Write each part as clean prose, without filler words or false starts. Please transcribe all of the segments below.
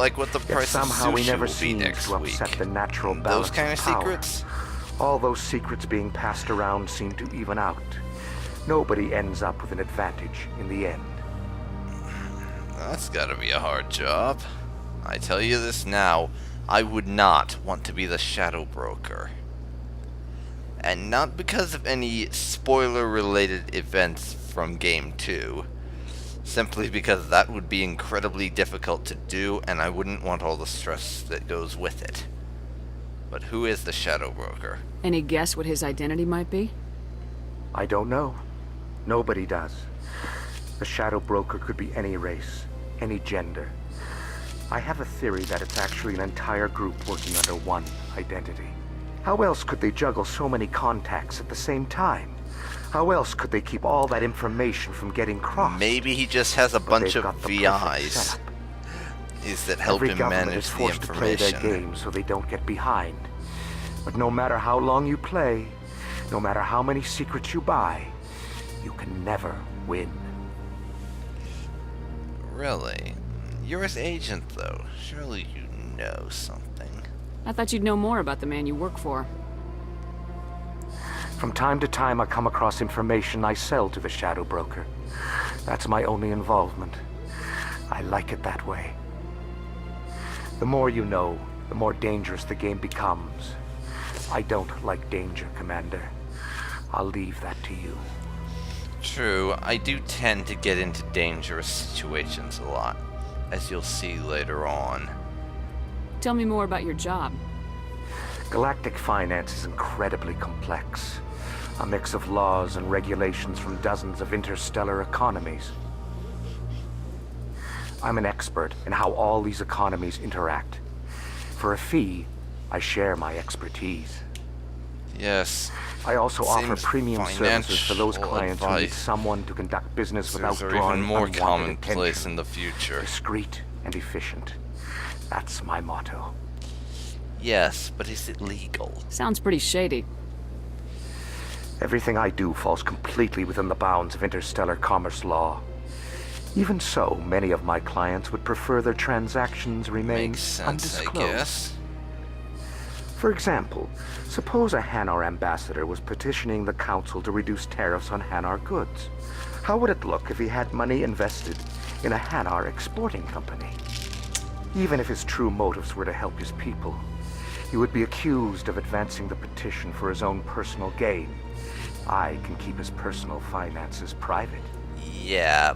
Like what the Yet price of somehow we sushi never will be seem next to week. upset the natural Those balance kind of power. secrets? All those secrets being passed around seem to even out. Nobody ends up with an advantage in the end. That's gotta be a hard job. I tell you this now, I would not want to be the Shadow Broker. And not because of any spoiler-related events from Game 2. Simply because that would be incredibly difficult to do, and I wouldn't want all the stress that goes with it. But who is the Shadow Broker? Any guess what his identity might be? I don't know. Nobody does. The Shadow Broker could be any race, any gender. I have a theory that it's actually an entire group working under one identity. How else could they juggle so many contacts at the same time? How else could they keep all that information from getting crossed? Maybe he just has a bunch of VIs setup. that help Every him government manage is the forced to play their information. game so they don't get behind. But no matter how long you play, no matter how many secrets you buy, you can never win. Really? You're his agent, though. Surely you know something. I thought you'd know more about the man you work for. From time to time, I come across information I sell to the Shadow Broker. That's my only involvement. I like it that way. The more you know, the more dangerous the game becomes. I don't like danger, Commander. I'll leave that to you. True, I do tend to get into dangerous situations a lot, as you'll see later on. Tell me more about your job. Galactic finance is incredibly complex. A mix of laws and regulations from dozens of interstellar economies. I'm an expert in how all these economies interact. For a fee, I share my expertise. Yes. I also offer Seems premium services for those financial clients who need advice. someone to conduct business without Those are drawing even more unwanted commonplace attention. in the future. Discreet and efficient. That's my motto. Yes, but is it legal? Sounds pretty shady. Everything I do falls completely within the bounds of interstellar commerce law. Even so, many of my clients would prefer their transactions remain Makes sense, undisclosed. I guess. For example, suppose a Hanar ambassador was petitioning the Council to reduce tariffs on Hanar goods. How would it look if he had money invested in a Hanar exporting company? Even if his true motives were to help his people, he would be accused of advancing the petition for his own personal gain. I can keep his personal finances private. Yeah,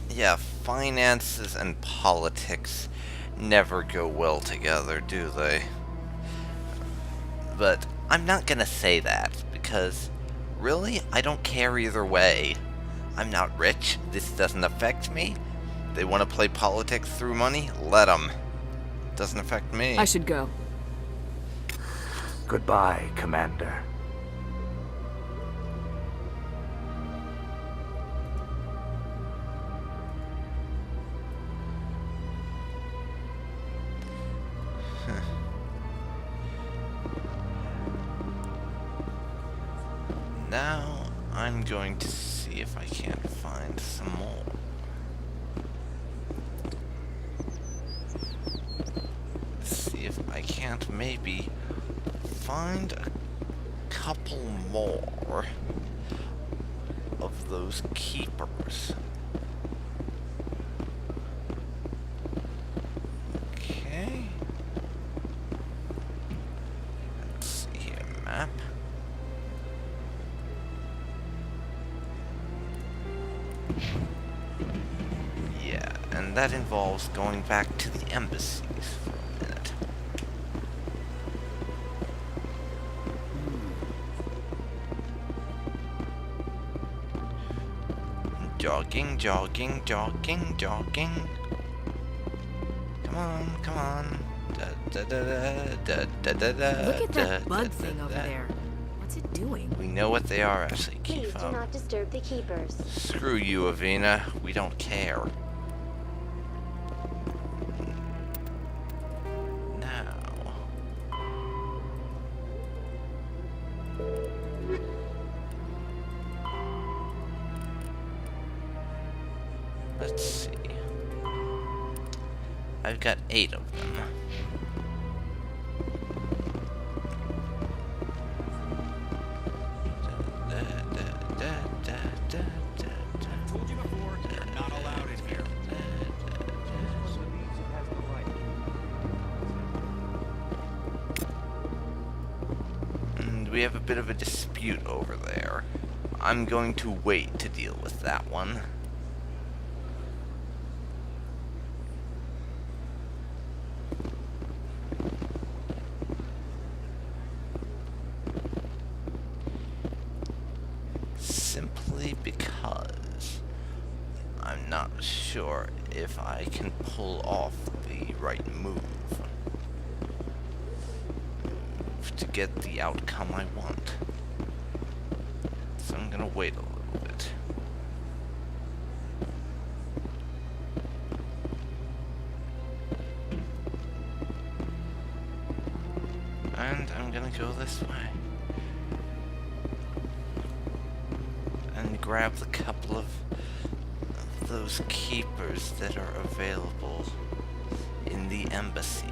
yeah, finances and politics never go well together, do they? But I'm not gonna say that, because really, I don't care either way. I'm not rich, this doesn't affect me. They want to play politics through money? Let them. Doesn't affect me. I should go. Goodbye, Commander. Now, I'm going to see if I can't find some more. See if I can't maybe find a couple more of those keepers. Okay. Let's see here, map. Yeah, and that involves going back to the embassies for a minute. Jogging, jogging, jogging, jogging. Come on, come on. Da, da, da, da, da, da, da, Look at that da, bug da, thing da, over da. there. What's it doing? We know what they are, Ashley. Please Keep do up. not disturb the keepers. Screw you, Avina. We don't care. Now. Let's see. I've got 8 of them. Told you before, you're not allowed in here. And we have a bit of a dispute over there. I'm going to wait to deal with that one. Simply because I'm not sure if I can pull off the right move to get the outcome I want. So I'm gonna wait a little bit. And I'm gonna go this way. And grab the couple of those keepers that are available in the embassies.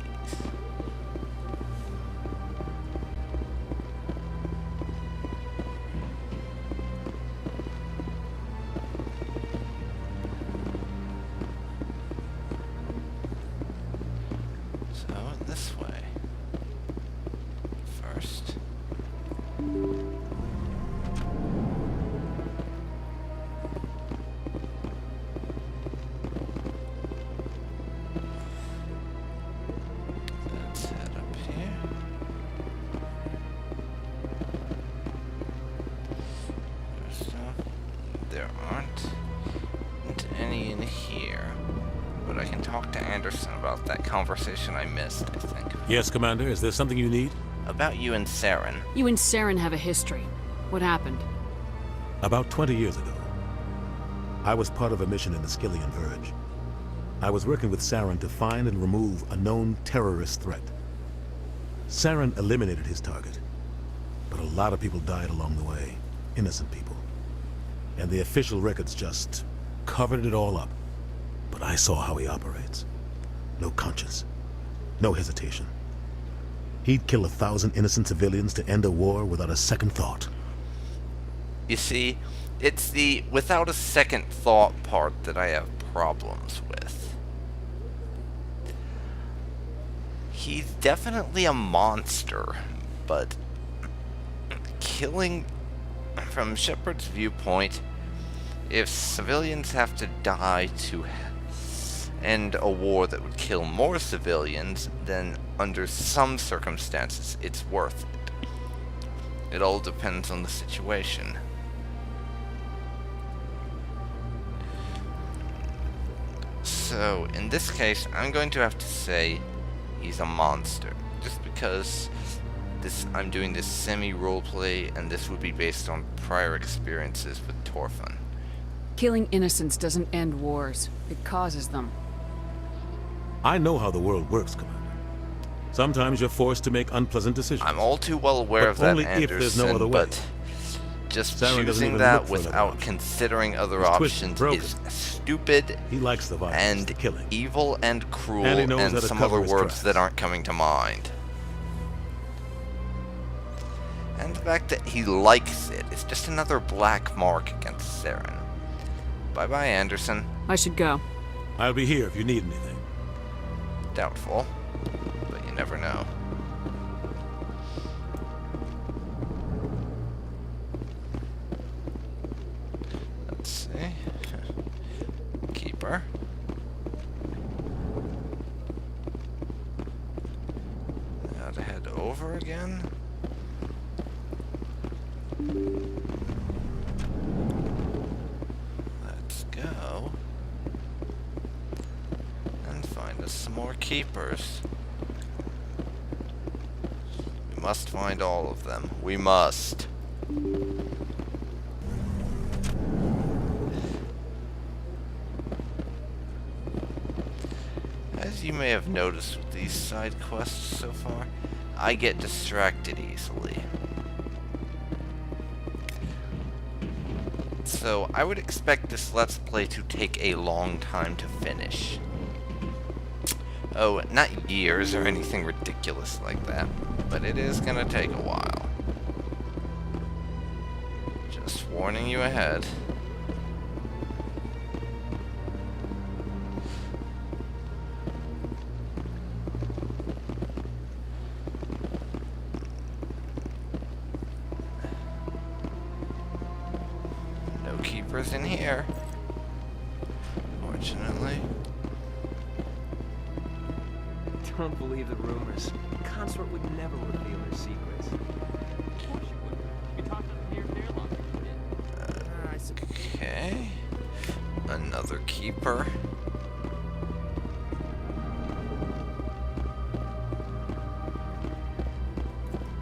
So this way. First. Let's head up here. First off, there aren't any in here, but I can talk to Anderson about that conversation I missed, I think. Yes, Commander. Is there something you need? About you and Saren. You and Saren have a history. What happened? About 20 years ago, I was part of a mission in the Skillian Verge. I was working with Saren to find and remove a known terrorist threat. Saren eliminated his target, but a lot of people died along the way. Innocent people. And the official records just covered it all up. But I saw how he operates. No conscience. No hesitation. He'd kill 1,000 innocent civilians to end a war without a second thought. You see, it's the without a second thought part that I have problems with. He's definitely a monster, but killing, from Shepard's viewpoint, if civilians have to die to end a war that would kill more civilians, then under some circumstances it's worth it. It all depends on the situation. So, in this case, I'm going to have to say he's a monster. Just because I'm doing this semi-roleplay, and this would be based on prior experiences with Torfan. Killing innocents doesn't end wars. It causes them. I know how the world works, Commander. Sometimes you're forced to make unpleasant decisions. I'm all too well aware But of that, only if Anderson, there's no other way. but just Saren doesn't choosing even that look for another without option. considering other He's twisted, options broken. is stupid He likes the violence, and the killing. evil and cruel, And he knows and how to some cover other his words tracks. that aren't coming to mind. And the fact that he likes it is just another black mark against Saren. Bye-bye, Anderson. I should go. I'll be here if you need anything. Doubtful, but you never know. Let's see. Keeper. Now to head over again. Let's go. And find us some more keepers. We must find all of them. We must. As you may have noticed with these side quests so far, I get distracted easily. So I would expect this Let's Play to take a long time to finish. Oh, not years or anything ridiculous like that, but it is gonna take a while. Just warning you ahead. No keepers in here, fortunately. Don't believe the rumors. Consort would never reveal her secrets. Of course you wouldn't. You talked to them here there long. I suppose. Okay. Another keeper.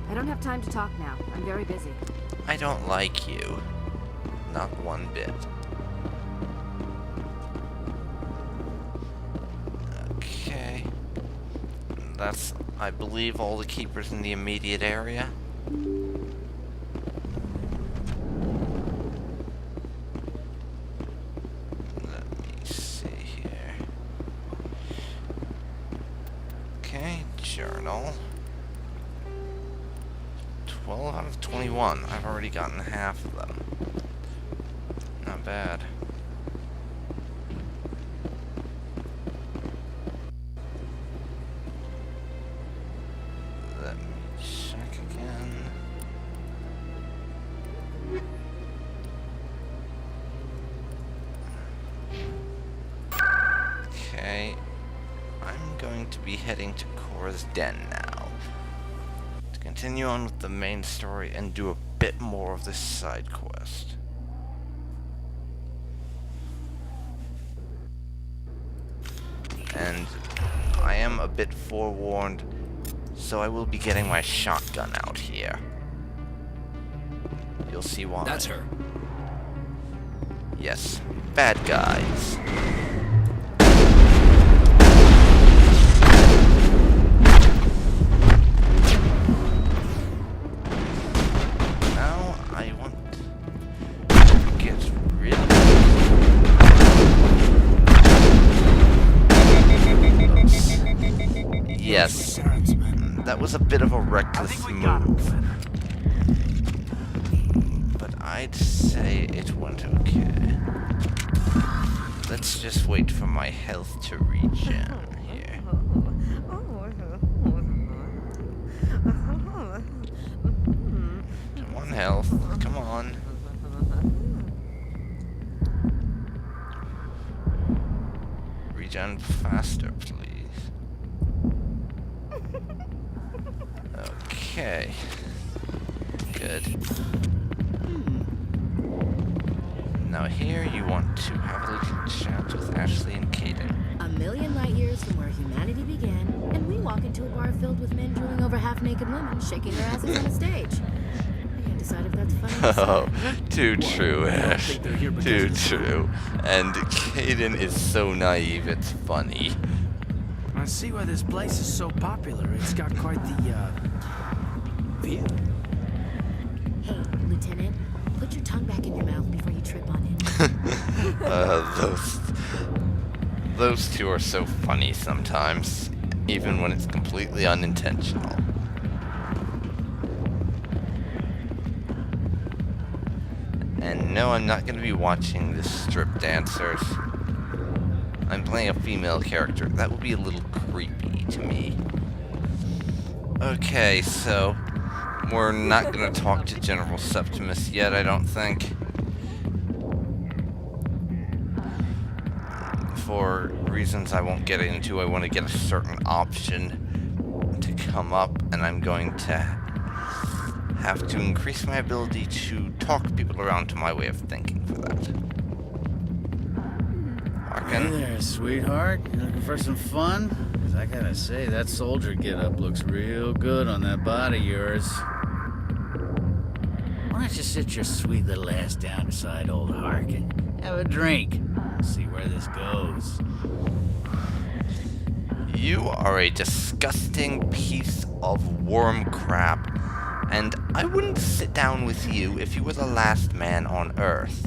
I don't have time to talk now. I'm very busy. I don't like you. Not one bit. Okay. That's, I believe, all the keepers in the immediate area. Let me see here. Okay, journal. 12 out of 21. I've already gotten half of them. Not bad. Let me check again. Okay. I'm going to be heading to Cora's Den now. To continue on with the main story and do a bit more of this side quest. And I am a bit forewarned, so I will be getting my shotgun out here. You'll see why. That's her. Yes, bad guys. Now I want to get rid of those. Yes, that was a bit of a reckless move. But I'd say it went okay. Let's just wait for my health to regen here. Come on, health. Come on. Regen faster, please. Okay. Good. Now here you want to have a little chat with Ashley and Caden. A million light years from where humanity began, and we walk into a bar filled with men drooling over half-naked women shaking their asses on a stage. I can't decide if that's funny or Oh, sad. too true, Ash. think they're here because Too of the true. And Caden is so naive, it's funny. I see why this place is so popular. It's got quite the, view. Hey, Lieutenant, put your tongue back in your mouth before you trip on it. Those two are so funny sometimes, even when it's completely unintentional. And no, I'm not going to be watching the strip dancers. I'm playing a female character. That would be a little creepy to me. Okay, so we're not going to talk to General Septimus yet, I don't think. For reasons I won't get into, I want to get a certain option to come up, and I'm going to have to increase my ability to talk people around to my way of thinking for that. Hey Harkin? there, sweetheart. You looking for some fun? 'Cause I gotta say, that soldier get-up looks real good on that body of yours. Why don't you sit your sweet little ass down beside old Harkin? Have a drink. See where this goes. You are a disgusting piece of worm crap, and I wouldn't sit down with you if you were the last man on Earth.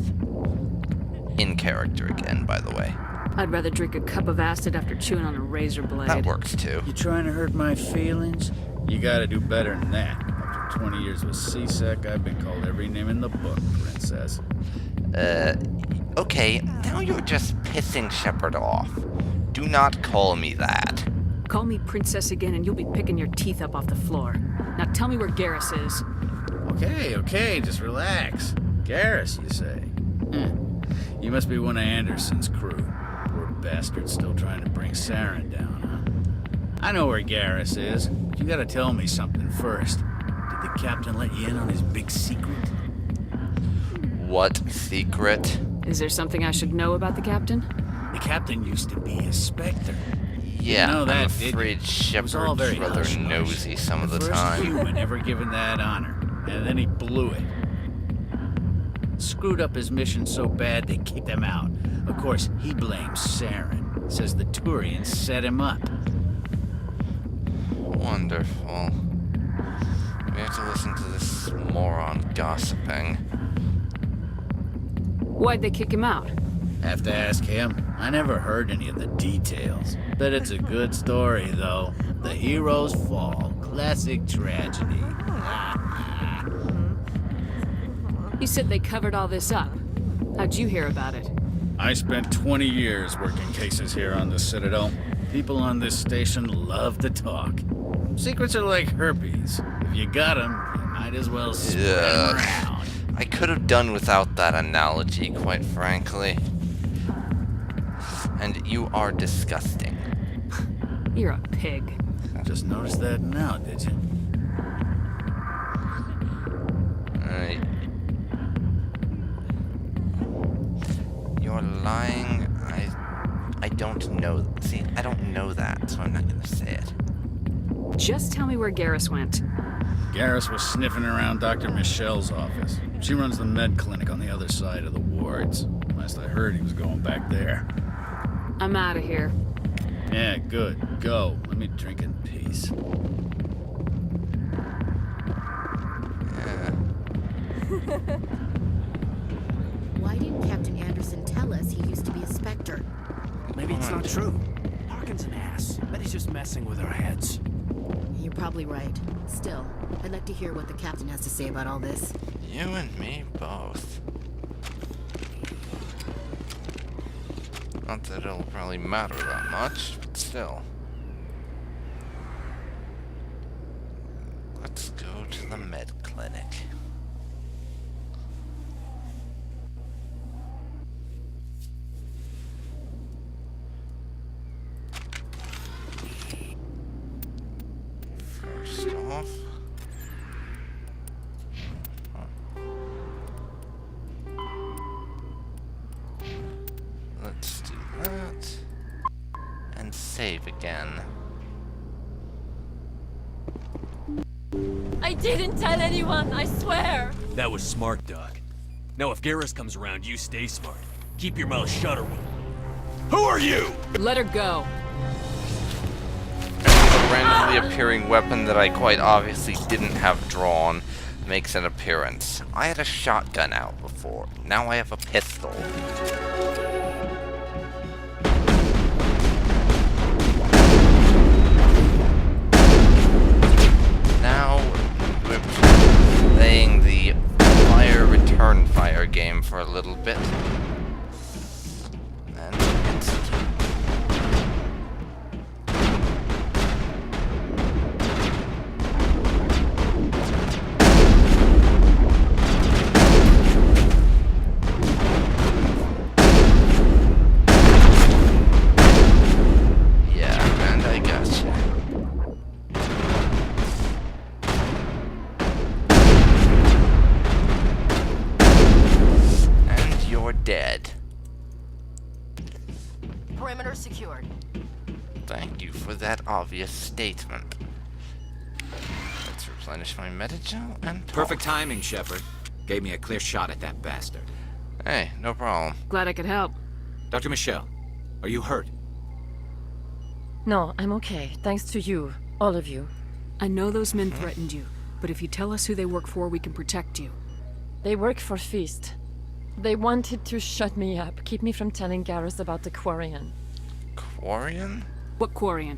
In character again, by the way. I'd rather drink a cup of acid after chewing on a razor blade. That works too. You trying to hurt my feelings? You gotta do better than that. After 20 years with C-Sec, I've been called every name in the book, princess. Okay, now you're just pissing Shepard off. Do not call me that. Call me princess again and you'll be picking your teeth up off the floor. Now tell me where Garrus is. Okay, just relax. Garrus, you say? You must be one of Anderson's crew. Poor bastard still trying to bring Saren down, huh? I know where Garrus is, but you gotta tell me something first. Did the captain let you in on his big secret? What secret? Is there something I should know about the captain? The captain used to be a Spectre. Yeah, You know I'm that, afraid It was all Shepard's very rather hush-hush. nosy some of the First time. human ever given that honor, and then he blew it. Screwed up his mission so bad they kicked him out. Of course, he blames Saren. Says the Turians set him up. Wonderful. We have to listen to this moron gossiping. Why'd they kick him out? Have to ask him. I never heard any of the details. Bet it's a good story, though. The hero's fall. Classic tragedy. You said they covered all this up. How'd you hear about it? I spent 20 years working cases here on the Citadel. People on this station love to talk. Secrets are like herpes. If you got them, you might as well spread 'em around. I could have done without that analogy, quite frankly. And you are disgusting. You're a pig. Just noticed that now, did you? You're lying. I don't know. See, I don't know that, so I'm not gonna say it. Just tell me where Garrus went. Garrus was sniffing around Dr. Michelle's office. She runs the med clinic on the other side of the wards. Last I heard, he was going back there. I'm out of here. Yeah, good. Go. Let me drink in peace. Why didn't Captain Anderson tell us he used to be a Spectre? Maybe it's not true. Harkin's an ass. Bet he's just messing with our heads. You're probably right. Still, I'd like to hear what the captain has to say about all this. You and me both. Not that it'll probably matter that much, but still. Let's go to the med clinic. First off, let's do that and save again. I didn't tell anyone, I swear! That was smart, Doc. Now if Garrus comes around, you stay smart. Keep your mouth shut or we'll... Who are you? Let her go. A randomly appearing weapon that I quite obviously didn't have drawn makes an appearance. I had a shotgun out before. Now I have a pistol. Now we're playing the fire return fire game for a little bit. And it's dead. Perimeter secured. Thank you for that obvious statement. Let's replenish my metagel and talk. Perfect timing, Shepard. Gave me a clear shot at that bastard. Hey, no problem. Glad I could help. Dr. Michelle, are you hurt? No, I'm okay. Thanks to you. All of you. I know those men threatened you, but if you tell us who they work for, we can protect you. They work for Feast. They wanted to shut me up, keep me from telling Garrus about the Quarian. Quarian? What Quarian?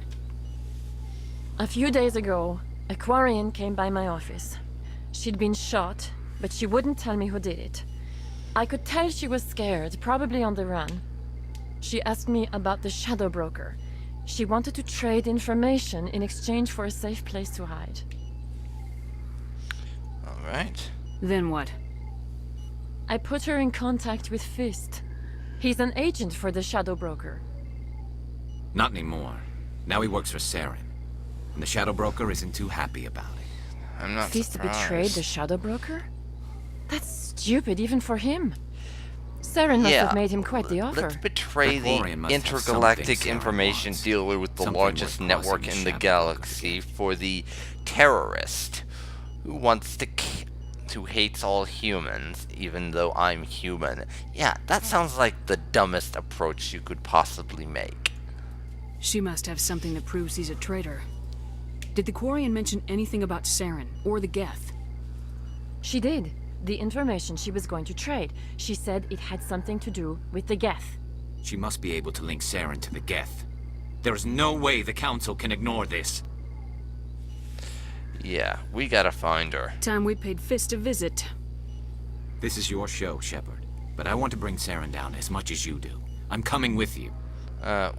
A few days ago, a Quarian came by my office. She'd been shot, but she wouldn't tell me who did it. I could tell she was scared, probably on the run. She asked me about the Shadow Broker. She wanted to trade information in exchange for a safe place to hide. Alright. Then what? I put her in contact with Fist. He's an agent for the Shadow Broker. Not anymore. Now he works for Saren. And the Shadow Broker isn't too happy about it. I'm not Fist surprised. betrayed the Shadow Broker? That's stupid even for him. Saren must have made him quite the offer. Let's betray The the Quarian must have intergalactic something Saren information wants. dealer with the Something largest worth network causing in the the Shadow Broker galaxy to get. for the terrorist who wants who hates all humans, even though I'm human. Yeah, that sounds like the dumbest approach you could possibly make. She must have something that proves he's a traitor. Did the Quarian mention anything about Saren or the Geth? She did. The information she was going to trade. She said it had something to do with the Geth. She must be able to link Saren to the Geth. There is no way the Council can ignore this. Yeah, we gotta find her. Time we paid Fist a visit. This is your show, Shepard. But I want to bring Saren down as much as you do. I'm coming with you.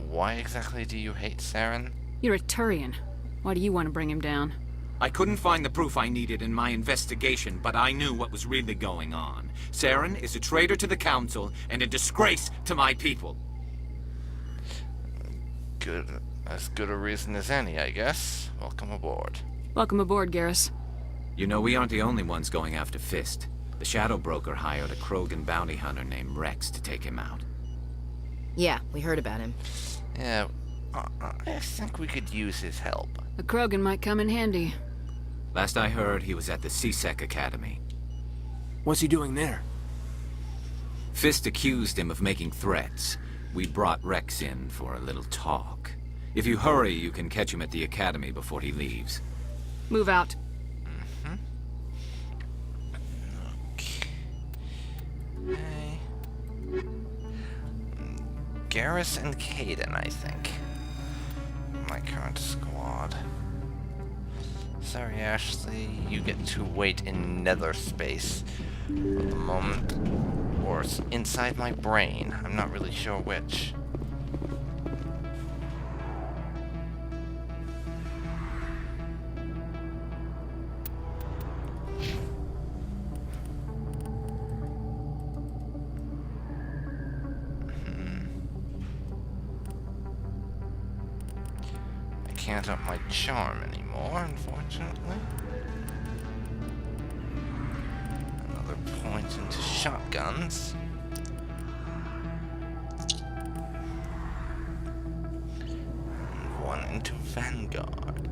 Why exactly do you hate Saren? You're a Turian. Why do you want to bring him down? I couldn't find the proof I needed in my investigation, but I knew what was really going on. Saren is a traitor to the Council and a disgrace to my people. Good. As good a reason as any, I guess. Welcome aboard. Welcome aboard, Garrus. You know, we aren't the only ones going after Fist. The Shadow Broker hired a Krogan bounty hunter named Rex to take him out. Yeah, we heard about him. Yeah, I think we could use his help. A Krogan might come in handy. Last I heard, he was at the CSEC Academy. What's he doing there? Fist accused him of making threats. We brought Rex in for a little talk. If you hurry, you can catch him at the Academy before he leaves. Move out. Okay. Garrus and Caden, I think. My current squad. Sorry, Ashley, you get to wait in nether space for the moment. Or inside my brain. I'm not really sure which. Can't up my charm anymore, unfortunately. Another point into shotguns. And one into Vanguard.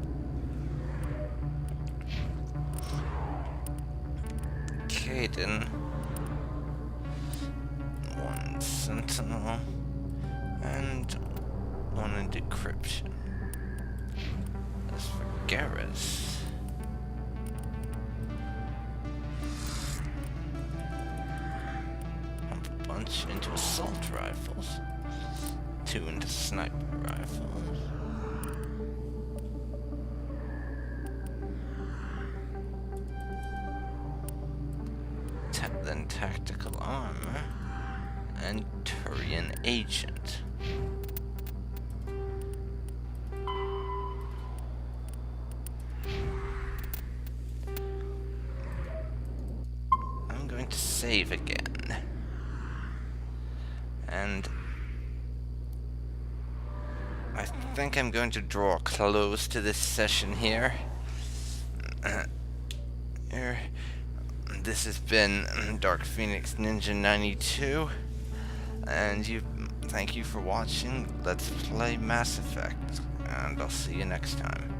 Caden. One Sentinel. And one in Decryption. As for Garrus, pump a bunch into assault rifles, 2 into sniper rifles, then tactical armor, and Turian agent. Save again. And I think I'm going to draw a close to this session here. This has been DarkPhoenix Ninja 92, and thank you for watching Let's Play Mass Effect, and I'll see you next time.